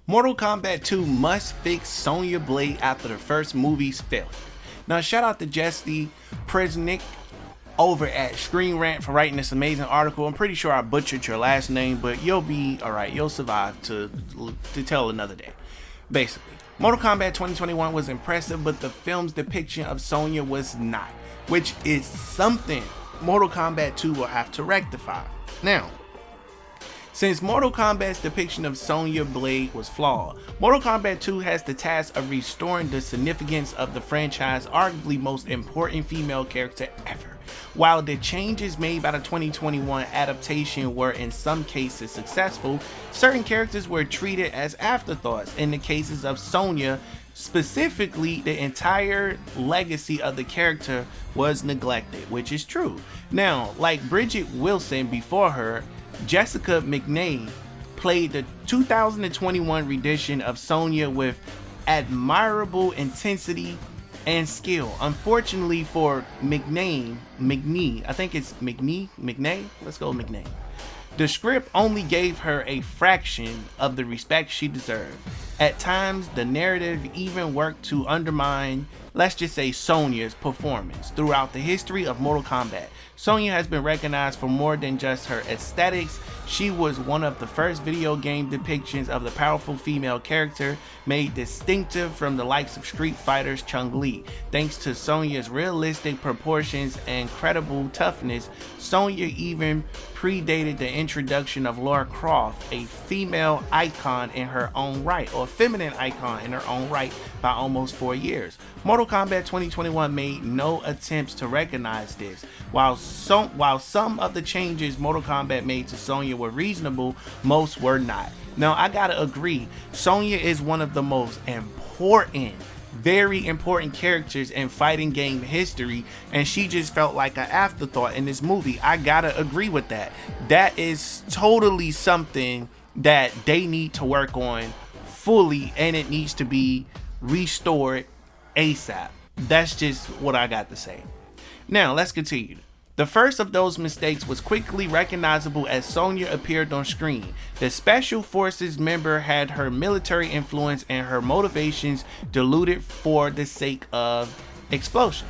Mortal Kombat 2 must fix Sonya Blade after the first movie's failure. Now, shout out to Jesse Prisnick over at Screen Rant for writing this amazing article. I'm pretty sure I butchered your last name, but you'll be alright. You'll survive to tell another day. Basically, Mortal Kombat 2021 was impressive, but the film's depiction of Sonya was not, which is something Mortal Kombat 2 will have to rectify. Now, since Mortal Kombat's depiction of Sonya Blade was flawed, Mortal Kombat 2 has the task of restoring the significance of the franchise's arguably most important female character ever. While the changes made by the 2021 adaptation were in some cases successful, certain characters were treated as afterthoughts. In the cases of Sonya, specifically, the entire legacy of the character was neglected, which is true. Now, like Bridget Wilson before her, Jessica McNay played the 2021 rendition of Sonya with admirable intensity and skill. Unfortunately for McNay, I think it's McNay, let's go McNay. The script only gave her a fraction of the respect she deserved. At times, the narrative even worked to undermine, let's just say, Sonya's performance. Throughout the history of Mortal Kombat, Sonya has been recognized for more than just her aesthetics. She was one of the first video game depictions of the powerful female character, made distinctive from the likes of Street Fighter's Chun-Li. Thanks to Sonya's realistic proportions and credible toughness, Sonya even predated the introduction of Lara Croft, a female icon in her own right, or feminine icon in her own right, by almost 4 years. Mortal Kombat 2021 made no attempts to recognize this. While some of the changes Mortal Kombat made to Sonya were reasonable, most were not. Now, I gotta agree, Sonya is one of the most important, very important characters in fighting game history, and she just felt like an afterthought in this movie. I gotta agree with that. That is totally something that they need to work on fully, and it needs to be restored ASAP. That's just what I got to say. Now, let's continue. The first of those mistakes was quickly recognizable as Sonya appeared on screen. The Special Forces member had her military influence and her motivations diluted for the sake of exposition,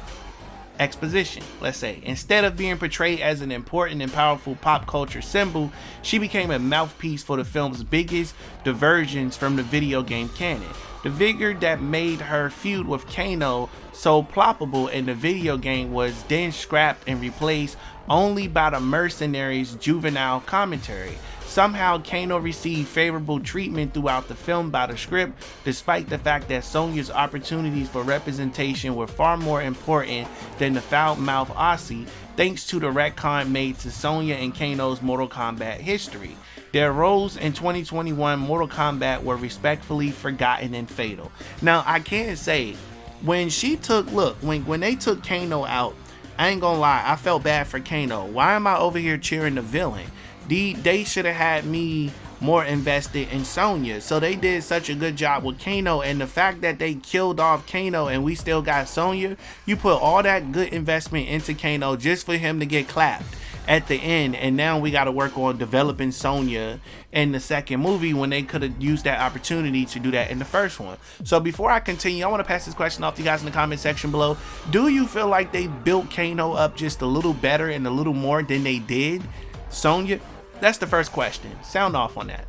let's say. Instead of being portrayed as an important and powerful pop culture symbol, she became a mouthpiece for the film's biggest diversions from the video game canon. The vigor that made her feud with Kano so ploppable in the video game was then scrapped and replaced only by the mercenaries' juvenile commentary. Somehow, Kano received favorable treatment throughout the film by the script, despite the fact that Sonya's opportunities for representation were far more important than the foul-mouthed Aussie, thanks to the retcon made to Sonya and Kano's Mortal Kombat history. Their roles in 2021 Mortal Kombat were respectfully forgotten and fatal. Now, I can say, when they took Kano out, I ain't gonna lie, I felt bad for Kano. Why am I over here cheering the villain? They should have had me more invested in Sonya. So they did such a good job with Kano, and the fact that they killed off Kano and we still got Sonya, you put all that good investment into Kano just for him to get clapped at the end, and now we got to work on developing Sonya in the second movie when they could have used that opportunity to do that in the first one. So before I continue, I want to pass this question off to you guys in the comment section below. Do you feel like they built Kano up just a little better and a little more than they did Sonya? That's the first question. Sound off on that.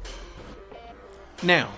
Now,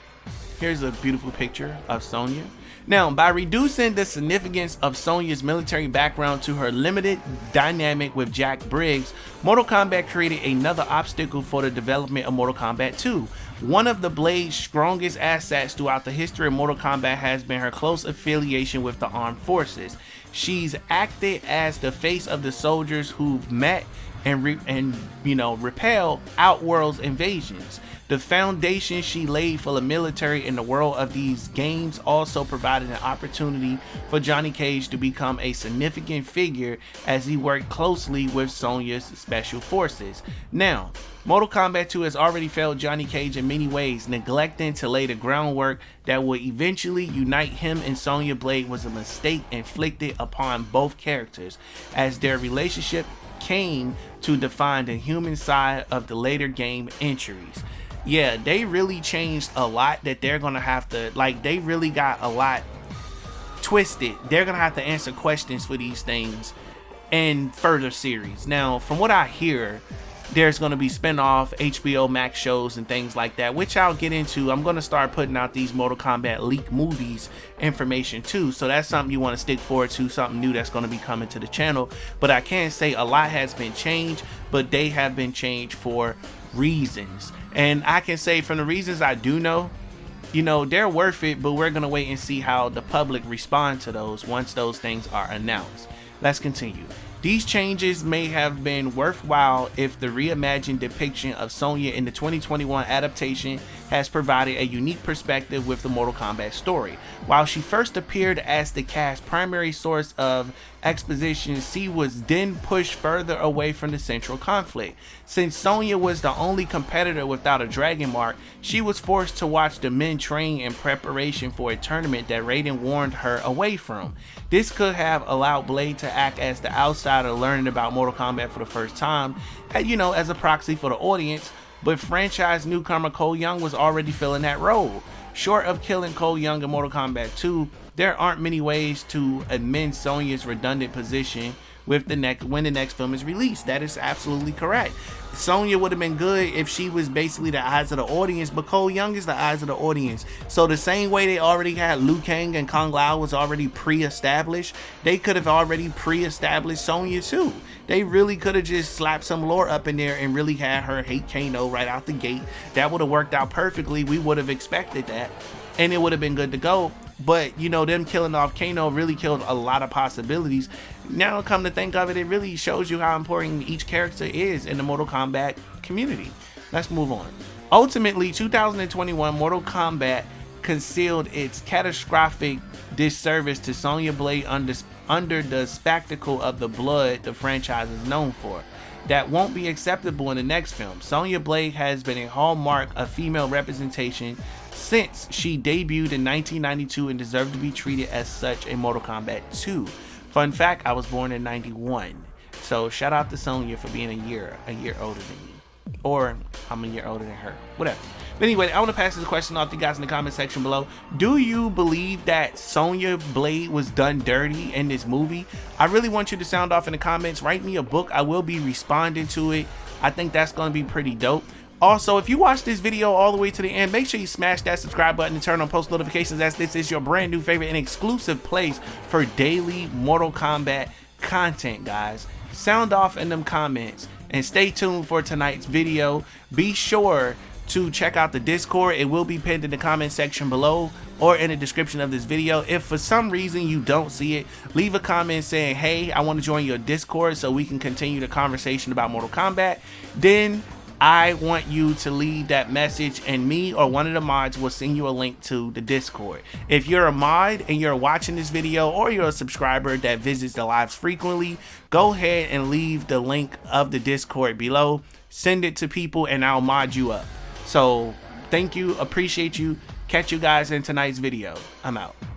here's a beautiful picture of Sonya. Now, by reducing the significance of Sonya's military background to her limited dynamic with Jack Briggs, Mortal Kombat created another obstacle for the development of Mortal Kombat 2. One of the Blade's strongest assets throughout the history of Mortal Kombat has been her close affiliation with the armed forces. She's acted as the face of the soldiers who've met and repel Outworld's invasions. The foundation she laid for the military in the world of these games also provided an opportunity for Johnny Cage to become a significant figure as he worked closely with Sonya's Special Forces. Now, Mortal Kombat 2 has already failed Johnny Cage in many ways. Neglecting to lay the groundwork that would eventually unite him and Sonya Blade was a mistake inflicted upon both characters, as their relationship came to define the human side of the later game entries. yeah, they really changed a lot that they're gonna have to, like, they really got a lot twisted. They're gonna have to answer questions for these things in further series. Now, from what I hear, there's going to be spin-off HBO Max shows and things like that, which I'll get into. I'm going to start putting out these Mortal Kombat leak movies information too, so that's something you want to stick forward to, something new that's going to be coming to the channel. But I can say a lot has been changed, but they have been changed for reasons, and I can say from the reasons I do know, you know, they're worth it, but we're going to wait and see how the public respond to those once those things are announced. Let's continue. These changes may have been worthwhile if the reimagined depiction of Sonya in the 2021 adaptation has provided a unique perspective with the Mortal Kombat story. While she first appeared as the cast's primary source of exposition, she was then pushed further away from the central conflict. Since Sonya was the only competitor without a dragon mark, she was forced to watch the men train in preparation for a tournament that Raiden warned her away from. This could have allowed Blade to act as the outsider learning about Mortal Kombat for the first time, you know, as a proxy for the audience, but franchise newcomer Cole Young was already filling that role. Short of killing Cole Young in Mortal Kombat 2, there aren't many ways to amend Sonya's redundant position with when the next film is released. That is absolutely correct. Sonya would have been good if she was basically the eyes of the audience, but Cole Young is the eyes of the audience. So the same way they already had Liu Kang and Kung Lao was already pre-established, they could have already pre-established Sonya too. They really could have just slapped some lore up in there and really had her hate Kano right out the gate. That would have worked out perfectly. We would have expected that, and it would have been good to go. But you know, them killing off Kano really killed a lot of possibilities. Now come to think of it, it really shows you how important each character is in the Mortal Kombat community. Let's move on. Ultimately, 2021 Mortal Kombat concealed its catastrophic disservice to Sonya Blade under the spectacle of the blood the franchise is known for. That won't be acceptable in the next film. Sonya Blade has been a hallmark of female representation since she debuted in 1992 and deserved to be treated as such in Mortal Kombat 2. Fun fact, I was born in 91. So shout out to Sonya for being a year older than me. Or I'm a year older than her. Whatever. But anyway, I want to pass this question off to you guys in the comment section below. Do you believe that Sonya Blade was done dirty in this movie? I really want you to sound off in the comments. Write me a book. I will be responding to it. I think that's going to be pretty dope. Also, if you watched this video all the way to the end, make sure you smash that subscribe button and turn on post notifications, as this is your brand new favorite and exclusive place for daily Mortal Kombat content, guys. Sound off in them comments and stay tuned for tonight's video. Be sure to check out the Discord. It will be pinned in the comment section below or in the description of this video. If for some reason you don't see it, leave a comment saying, hey, I want to join your Discord so we can continue the conversation about Mortal Kombat. Then I want you to leave that message and me or one of the mods will send you a link to the Discord. If you're a mod and you're watching this video, or you're a subscriber that visits the lives frequently, go ahead and leave the link of the Discord below. Send it to people and I'll mod you up. So thank you, appreciate you. Catch you guys in tonight's video. I'm out.